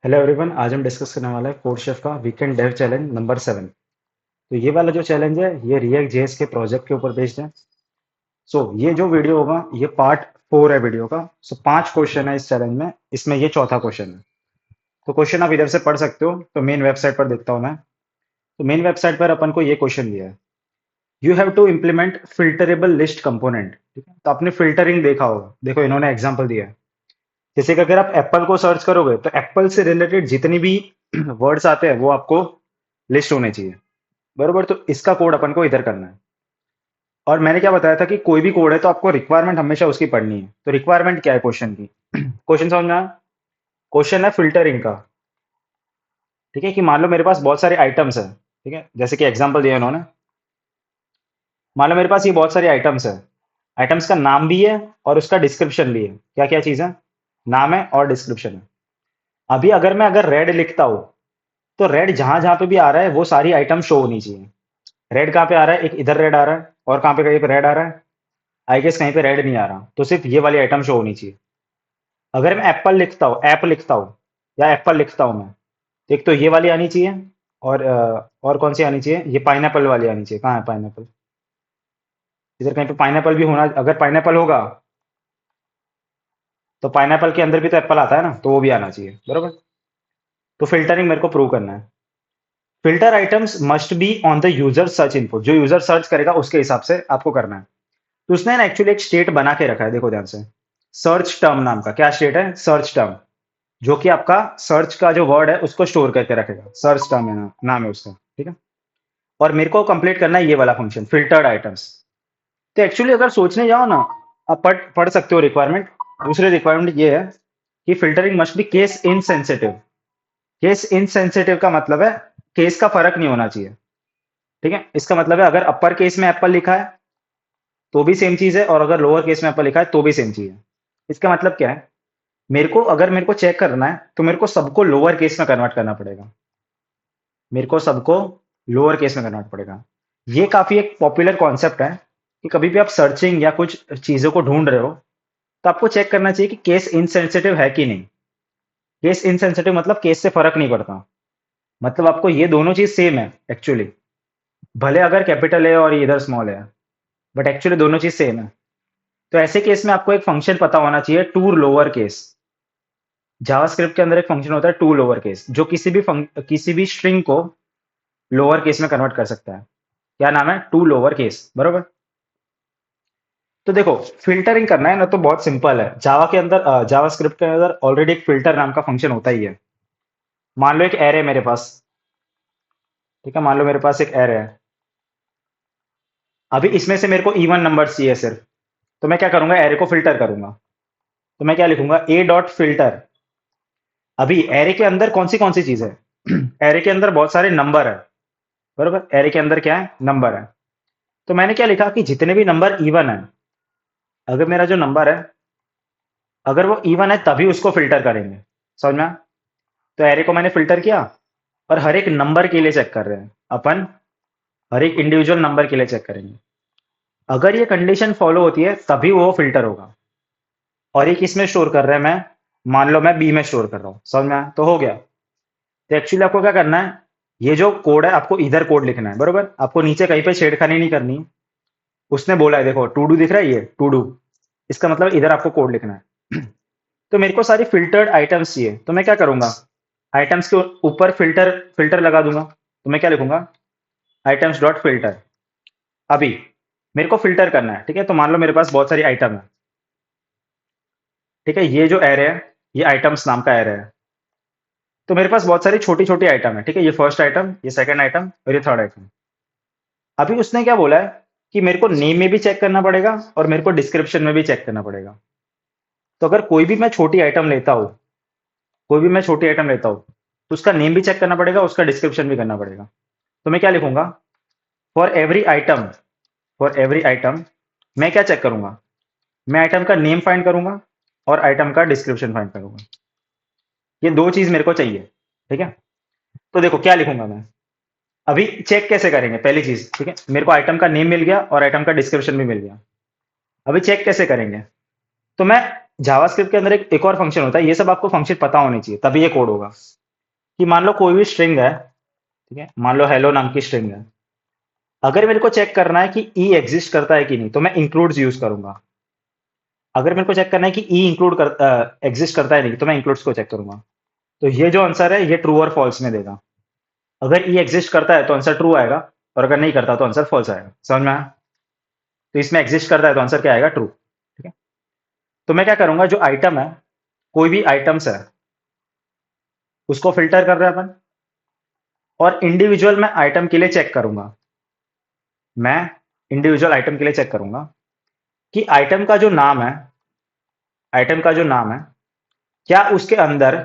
Hello everyone, आज हम discuss करने वाला है कोड शेफ का वीकेंड डेव चैलेंज नंबर 7। तो ये वाला जो चैलेंज है ये रिएक्ट जेएस के प्रोजेक्ट के ऊपर बेस्ड है। ये जो वीडियो होगा ये पार्ट 4 है वीडियो का। 5 क्वेश्चन है इस चैलेंज में, इसमें ये चौथा क्वेश्चन है। तो क्वेश्चन आप इधर से पढ़ सकते हो। तो मेन वेबसाइट पर देखता हूँ मैं। तो मेन वेबसाइट पर अपन को ये क्वेश्चन दिया है, you have to implement filterable list component. ठीक है, तो आपने फिल्टरिंग देखा होगा। देखो इन्होंने एग्जाम्पल दिया है, जैसे कि अगर आप एप्पल को सर्च करोगे तो एप्पल से रिलेटेड जितनी भी वर्ड्स आते हैं वो आपको लिस्ट होने चाहिए। बरोबर, तो इसका कोड अपन को इधर करना है। और मैंने क्या बताया था कि कोई भी कोड है तो आपको रिक्वायरमेंट हमेशा उसकी पढ़नी है। तो रिक्वायरमेंट क्या है क्वेश्चन की? क्वेश्चन समझ में आया? क्वेश्चन है फिल्टरिंग का। ठीक है, कि मान लो मेरे पास बहुत सारे आइटम्स है। ठीक है, जैसे कि एग्जांपल दिया उन्होंने। मान लो मेरे पास ये बहुत सारे आइटम्स है। आइटम्स का नाम भी है और उसका डिस्क्रिप्शन भी है। क्या क्या चीज है? नाम है और डिस्क्रिप्शन है। अभी अगर रेड लिखता हूं तो रेड जहां जहां पे भी आ रहा है वो सारी आइटम शो होनी चाहिए। रेड कहाँ पे आ रहा है? एक इधर रेड आ रहा है और कहाँ पे कहीं पे रेड आ रहा है। आई गेस कहीं पे रेड नहीं आ रहा, तो सिर्फ ये वाली आइटम शो होनी चाहिए। अगर मैं एप्पल लिखता हूँ, ऐप लिखता हूँ या एप्पल लिखता हूँ मैं, तो एक तो ये वाली आनी चाहिए। और कौन सी आनी चाहिए? ये पाइनएप्पल वाली आनी चाहिए। कहाँ है पाइनएप्पल? इधर कहीं पे पाइनएप्पल भी होना। अगर पाइनएप्पल होगा तो पाइनएप्पल के अंदर भी तो एप्पल आता है ना, तो वो भी आना चाहिए। बरोबर, तो फिल्टरिंग मेरे को प्रूव करना है। Filter items must be on the user search input. जो यूजर सर्च करेगा उसके हिसाब से आपको करना है। तो उसने ना एक्चुअली एक स्टेट बना के रखा है, देखो ध्यान से। सर्च टर्म नाम का क्या स्टेट है? सर्च टर्म, जो कि आपका सर्च का जो वर्ड है उसको स्टोर करके रखेगा। सर्च टर्म है नाम है उसका। ठीक है, और मेरे को कंप्लीट करना है ये वाला फंक्शन फिल्टर्ड आइटम्स। तो एक्चुअली अगर सोचने जाओ ना, आप पढ़ सकते हो रिक्वायरमेंट। दूसरी रिक्वायरमेंट ये है कि filtering must be case insensitive. Case insensitive का मतलब है केस का फर्क नहीं होना चाहिए। ठीक है, इसका मतलब है अगर अपर केस में एप्पल लिखा है तो भी सेम चीज है, और अगर लोअर केस में एप्पल लिखा है तो भी सेम चीज है। इसका मतलब क्या है? मेरे को चेक करना है तो मेरे को सबको लोअर केस में कन्वर्ट करना पड़ेगा। मेरे को सबको लोअर केस में कन्वर्ट पड़ेगा। ये काफी एक पॉपुलर कॉन्सेप्ट है कि कभी भी आप सर्चिंग या कुछ चीजों को ढूंढ रहे हो तो आपको चेक करना चाहिए कि केस इनसेंसिटिव है कि नहीं। केस इनसेंसिटिव मतलब केस से फर्क नहीं पड़ता। मतलब आपको ये दोनों चीज सेम है एक्चुअली। भले अगर कैपिटल है और ये इधर स्मॉल है, बट एक्चुअली दोनों चीज सेम है। तो ऐसे केस में आपको एक फंक्शन पता होना चाहिए, टू लोअर केस। जावास्क्रिप्ट के अंदर एक फंक्शन होता है टू लोअर केस, जो किसी भी स्ट्रिंग को लोअर केस में कन्वर्ट कर सकता है। क्या नाम है? To lower case. बरोबर, तो देखो फिल्टरिंग करना है ना तो बहुत सिंपल है। जावास्क्रिप्ट के अंदर ऑलरेडी एक फिल्टर नाम का फंक्शन होता ही है। मान लो एक एरे मेरे पास। ठीक है, मान लो मेरे पास एक एरे है। अभी इसमें से मेरे को इवन नंबर चाहिए सिर्फ। तो मैं क्या करूंगा? एरे को फिल्टर करूंगा। तो मैं क्या लिखूंगा? ए डॉट फिल्टर। अभी एरे के अंदर कौन सी चीज है? एरे के अंदर बहुत सारे नंबर है। बरोबर, एरे के अंदर क्या है? नंबर है। तो मैंने क्या लिखा कि जितने भी नंबर इवन है, अगर मेरा जो नंबर है अगर वो इवन है तभी उसको फिल्टर करेंगे। समझ में आया? तो एरे को मैंने फिल्टर किया और हर एक नंबर के लिए चेक कर रहे हैं अपन। हर एक इंडिविजुअल नंबर के लिए चेक करेंगे। अगर ये कंडीशन फॉलो होती है तभी वो फिल्टर होगा। और ये किस में स्टोर कर रहे हैं? मैं मान लो मैं बी में स्टोर कर रहा हूँ। समझ में आया? तो हो गया। तो एक्चुअली आपको क्या करना है, ये जो कोड है आपको इधर कोड लिखना है। बरोबर, आपको नीचे कहीं पे छेड़खानी नहीं करनी। उसने बोला है, देखो टू डू दिख रहा है, ये टू डू। इसका मतलब इधर आपको कोड लिखना है। तो मेरे को सारी फिल्टर्ड आइटम्स चाहिए, तो मैं क्या करूंगा? आइटम्स के ऊपर फिल्टर फिल्टर लगा दूंगा। तो मैं क्या लिखूंगा? Items dot filter. अभी मेरे को फिल्टर करना है। ठीक है, तो मान लो मेरे पास बहुत सारी आइटम है। ठीक है, ये जो एरे है ये आइटम्स नाम का एरे है। तो मेरे पास बहुत सारी छोटी छोटी आइटम है। ठीक है, ये फर्स्ट आइटम, ये सेकंड आइटम और ये थर्ड आइटम। अभी उसने क्या बोला है कि मेरे को नेम में भी चेक करना पड़ेगा और मेरे को डिस्क्रिप्शन में भी चेक करना पड़ेगा। तो अगर कोई भी मैं छोटी आइटम लेता हूँ तो उसका नेम भी चेक करना पड़ेगा, उसका डिस्क्रिप्शन भी करना पड़ेगा। तो मैं क्या लिखूंगा? For every item for every item मैं क्या चेक करूंगा? मैं आइटम का नेम फाइंड करूंगा और आइटम का डिस्क्रिप्शन फाइंड करूंगा। ये दो चीज मेरे को चाहिए। ठीक है, तो देखो क्या लिखूंगा मैं। अभी चेक कैसे करेंगे? पहली चीज, ठीक है, मेरे को आइटम का नेम मिल गया और आइटम का डिस्क्रिप्शन भी मिल गया। अभी चेक कैसे करेंगे? तो मैं जावास्क्रिप्ट के अंदर एक और फंक्शन होता है, ये सब आपको फंक्शन पता होनी चाहिए तभी ये कोड होगा। कि मान लो कोई भी स्ट्रिंग है, ठीक है, मान लो हेलो नाम की स्ट्रिंग है। अगर मेरे को चेक करना है कि ई एग्जिस्ट करता है कि नहीं, तो मैं इंक्लूड्स यूज करूंगा। अगर मेरे को चेक करना है कि ई इंक्लूड कर एग्जिस्ट करता है नहीं, तो मैं इंक्लूड्स को चेक करूंगा। तो ये जो आंसर है ये ट्रू और फॉल्स में देगा। अगर ई एग्जिस्ट करता है तो आंसर ट्रू आएगा, और अगर नहीं करता तो आंसर फॉल्स आएगा। समझ में आया? तो इसमें एग्जिस्ट करता है तो आंसर क्या आएगा? ट्रू। ठीक है। तो मैं क्या करूंगा, जो आइटम है, कोई भी आइटम्स है, उसको फिल्टर कर रहे हैं अपन, और इंडिविजुअल मैं आइटम के लिए चेक करूंगा। मैं इंडिविजुअल आइटम के लिए चेक करूंगा कि आइटम का जो नाम है, आइटम का जो नाम है, क्या उसके अंदर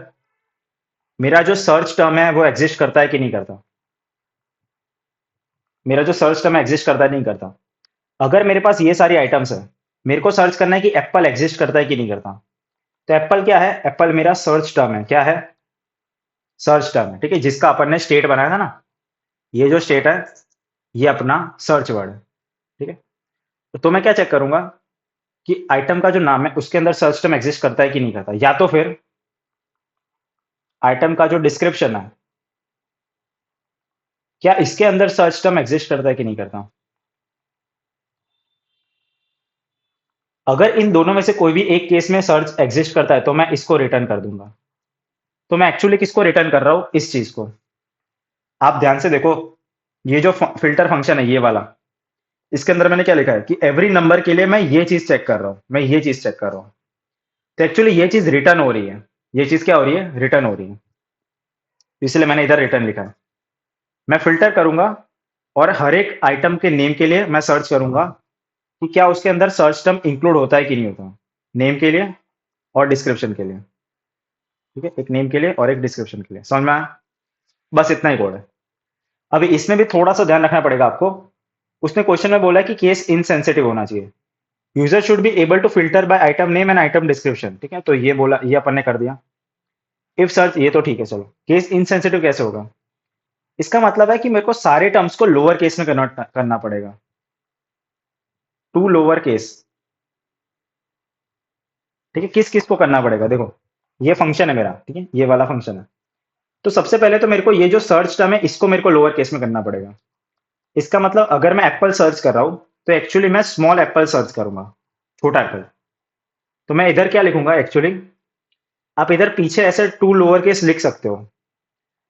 मेरा जो सर्च टर्म है वो एग्जिस्ट करता है कि नहीं करता। मेरा जो सर्च टर्म एग्जिस्ट करता है नहीं करता। अगर मेरे पास ये सारी आइटम्स है, मेरे को सर्च करना है कि एप्पल एग्जिस्ट करता है कि नहीं करता। तो एप्पल क्या है? एप्पल मेरा सर्च टर्म है। क्या है? सर्च टर्म है। ठीक है, जिसका अपन ने स्टेट बनाया था ना, ये जो स्टेट है, ये अपना सर्च वर्ड है। ठीक है। तो मैं क्या चेक करूंगा कि आइटम का जो नाम है उसके अंदर सर्च टर्म एग्जिस्ट करता है कि नहीं करता, या तो फिर आइटम का जो डिस्क्रिप्शन है, क्या इसके अंदर सर्च टर्म एग्जिस्ट करता है कि नहीं करता। अगर इन दोनों में से कोई भी एक केस में सर्च एग्जिस्ट करता है तो मैं इसको रिटर्न कर दूंगा। तो मैं एक्चुअली किसको रिटर्न कर रहा हूं? इस चीज को। आप ध्यान से देखो, ये जो फिल्टर फंक्शन है ये वाला, इसके अंदर मैंने क्या लिखा है कि एवरी नंबर के लिए मैं ये चीज चेक कर रहा हूं, मैं ये चीज चेक कर रहा हूं। तो एक्चुअली ये चीज रिटर्न हो रही है। ये चीज क्या हो रही है? रिटर्न हो रही है। इसलिए मैंने इधर रिटर्न लिखा है। मैं फिल्टर करूंगा, और हर एक आइटम के नेम के लिए मैं सर्च करूंगा कि क्या उसके अंदर सर्च टर्म इंक्लूड होता है कि नहीं होता। नेम के लिए और डिस्क्रिप्शन के लिए। ठीक है, एक नेम के लिए और एक डिस्क्रिप्शन के लिए। समझ में आया? बस इतना ही कोड है। अभी इसमें भी थोड़ा सा ध्यान रखना पड़ेगा आपको। उसने क्वेश्चन में बोला है कि केस इनसेंसिटिव होना चाहिए। User should be able to filter by item name and item description. ठीक है, तो ये बोला, ये अपन ने कर दिया। इफ सर्च, ये तो ठीक है, चलो। केस इनसेंसिटिव कैसे होगा? इसका मतलब है कि मेरे को सारे टर्म्स को लोअर केस में कन्वर्ट करना पड़ेगा, टू लोअर केस। ठीक है, किस किस को करना पड़ेगा? देखो, ये फंक्शन है मेरा, ठीक है, ये वाला फंक्शन है। तो सबसे पहले तो मेरे को ये जो सर्च टर्म है इसको मेरे को लोअर केस में करना पड़ेगा। इसका मतलब अगर मैं एप्पल सर्च कर रहा हूं, तो एक्चुअली मैं स्मॉल एप्पल सर्च करूंगा, छोटा एप्पल। तो मैं इधर क्या लिखूंगा एक्चुअली, आप इधर पीछे ऐसे टू लोअर केस लिख सकते हो।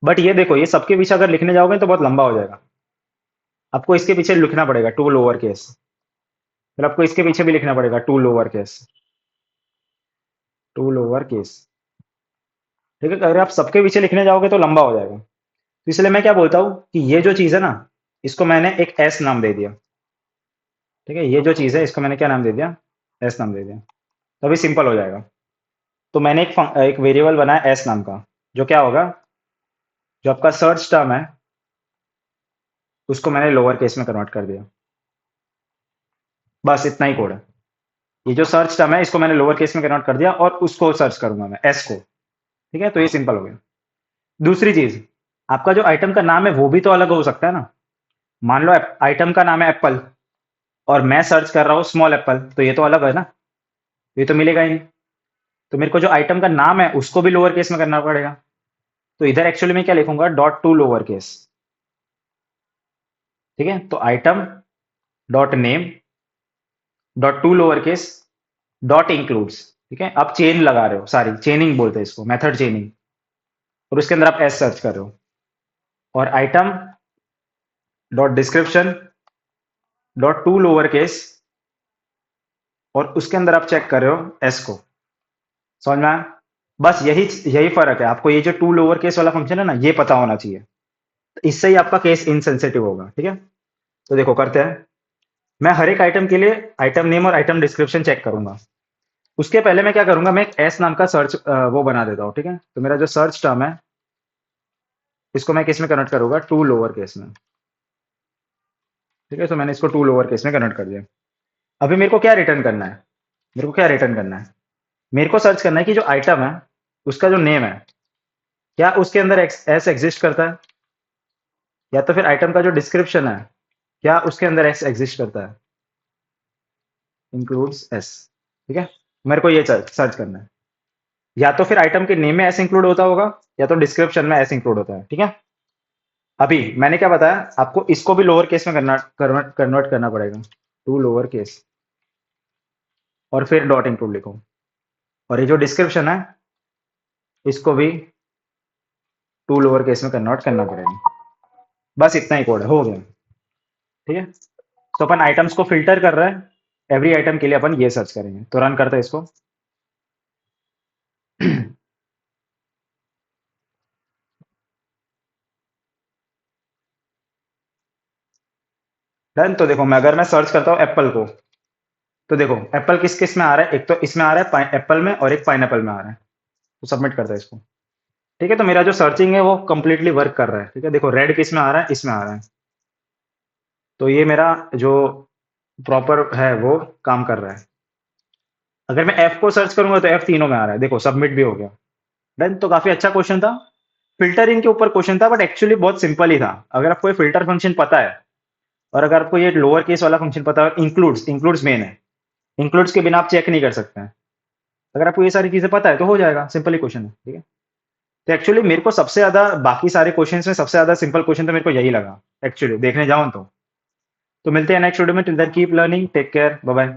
बट ये देखो, ये सबके पीछे अगर लिखने जाओगे तो बहुत लंबा हो जाएगा। आपको इसके पीछे लिखना पड़ेगा टू लोअर केस, फिर आपको इसके पीछे भी लिखना पड़ेगा to lower case, to lower case. ठीक है, अगर आप सबके पीछे लिखने जाओगे तो लंबा हो जाएगा। तो इसलिए मैं क्या बोलता हूँ कि ये जो चीज है ना, इसको मैंने एक एस नाम दे दिया। ठीक है, ये जो चीज है इसको मैंने क्या नाम दे दिया? एस नाम दे दिया। तभी सिंपल हो जाएगा। तो मैंने एक वेरिएबल बनाया एस नाम का, जो क्या होगा, जो आपका सर्च टर्म है उसको मैंने लोअर केस में कन्वर्ट कर दिया। बस इतना ही कोड है। ये जो सर्च टर्म है इसको मैंने लोअर केस में कन्वर्ट कर दिया, और उसको सर्च करूंगा मैं, एस को। ठीक है, तो ये सिंपल हो गया। दूसरी चीज, आपका जो आइटम का नाम है वो भी तो अलग हो सकता है ना। मान लो आइटम का नाम है एप्पल, और मैं सर्च कर रहा हूँ स्मॉल एप्पल, तो ये तो अलग है ना, ये तो मिलेगा ही नहीं। तो मेरे को जो आइटम का नाम है उसको भी लोअर केस में करना पड़ेगा। तो इधर एक्चुअली मैं क्या लिखूंगा, डॉट टू लोअर केस। ठीक है, तो item dot name dot to lower case dot includes. ठीक है, आप चेन लगा रहे हो, सारी चेनिंग बोलते हैं इसको, मेथड चेनिंग। और उसके अंदर आप एस सर्च कर रहे हो, और item dot description dot to lower case, और उसके अंदर आप चेक कर रहे हो एस को। समझ में आया? बस यही यही फर्क है। आपको ये जो टू लोअर केस वाला फंक्शन है ना, ये पता होना चाहिए। तो इससे ही आपका केस इनसेंसिटिव होगा। ठीक है, तो देखो करते हैं। मैं हर एक आइटम के लिए आइटम नेम और आइटम डिस्क्रिप्शन चेक करूंगा। उसके पहले मैं क्या करूंगा, मैं एक एस नाम का सर्च वो बना देता हूँ। ठीक है, तो मेरा जो सर्च टर्म है इसको मैं किस में कन्वर्ट करूंगा, टू लोअर केस में। ठीक है, तो मैंने इसको टू लोअर केस में कन्वर्ट कर दिया। अभी मेरे को क्या रिटर्न करना है? मेरे को क्या रिटर्न करना है? मेरे को सर्च करना है कि जो आइटम है उसका जो नेम है, क्या उसके अंदर एस एग्जिस्ट करता है, या तो फिर आइटम का जो डिस्क्रिप्शन है, क्या उसके अंदर एस एग्जिस्ट करता है, इंक्लूड्स एस। ठीक है, मेरे को ये सर्च करना है। या तो फिर आइटम के नेम में ऐसे इंक्लूड होता होगा, या तो डिस्क्रिप्शन में ऐसे इंक्लूड होता है, ठीक है। अभी मैंने क्या बताया आपको, इसको भी लोअर केस में करना, कन्वर्ट करना पड़ेगा टू लोअर केस, और फिर डॉट इंक्लूड लिखो। और ये जो डिस्क्रिप्शन है इसको भी टू लोअर केस में कन्वर्ट करना पड़ेगा। बस इतना ही कोड है, हो गया, ठीक है। तो अपन आइटम्स को फिल्टर कर रहे हैं, एवरी आइटम के लिए अपन ये सर्च करेंगे। तो रन करते हैं इसको। डन। तो देखो, मैं अगर मैं सर्च करता हूँ एप्पल को, तो देखो एप्पल किस किस में आ रहा है, एक तो इसमें आ रहा है एप्पल में, और एक पाइनएप्पल में आ रहा है। तो सबमिट करते हैं इसको, ठीक है। तो मेरा जो सर्चिंग है वो कंप्लीटली वर्क कर रहा है, ठीक है। देखो रेड किस में आ रहा है, इसमें आ रहा है। तो ये मेरा जो प्रॉपर है वो काम कर रहा है। अगर मैं एफ को सर्च करूंगा तो एफ तीनों में आ रहा है, देखो सबमिट भी हो गया। डन। तो काफी अच्छा क्वेश्चन था, फिल्टरिंग के ऊपर क्वेश्चन था, बट एक्चुअली बहुत सिंपल ही था। अगर आपको ये फिल्टर फंक्शन पता है, और अगर आपको ये लोअर केस वाला फंक्शन पता है, इंक्लूड्स इंक्लूड्स मेन है, इंक्लूड्स के बिना आप चेक नहीं कर सकते हैं। अगर आपको ये सारी चीजें पता है तो हो जाएगा, सिंपल ही क्वेश्चन है, ठीक है। तो एक्चुअली मेरे को सबसे ज्यादा, बाकी सारे क्वेश्चंस में सबसे ज्यादा सिंपल क्वेश्चन तो मेरे को यही लगा एक्चुअली, देखने जाऊं तो। मिलते हैं नेक्स्ट वीडियो में। Till then keep learning, take care, bye bye.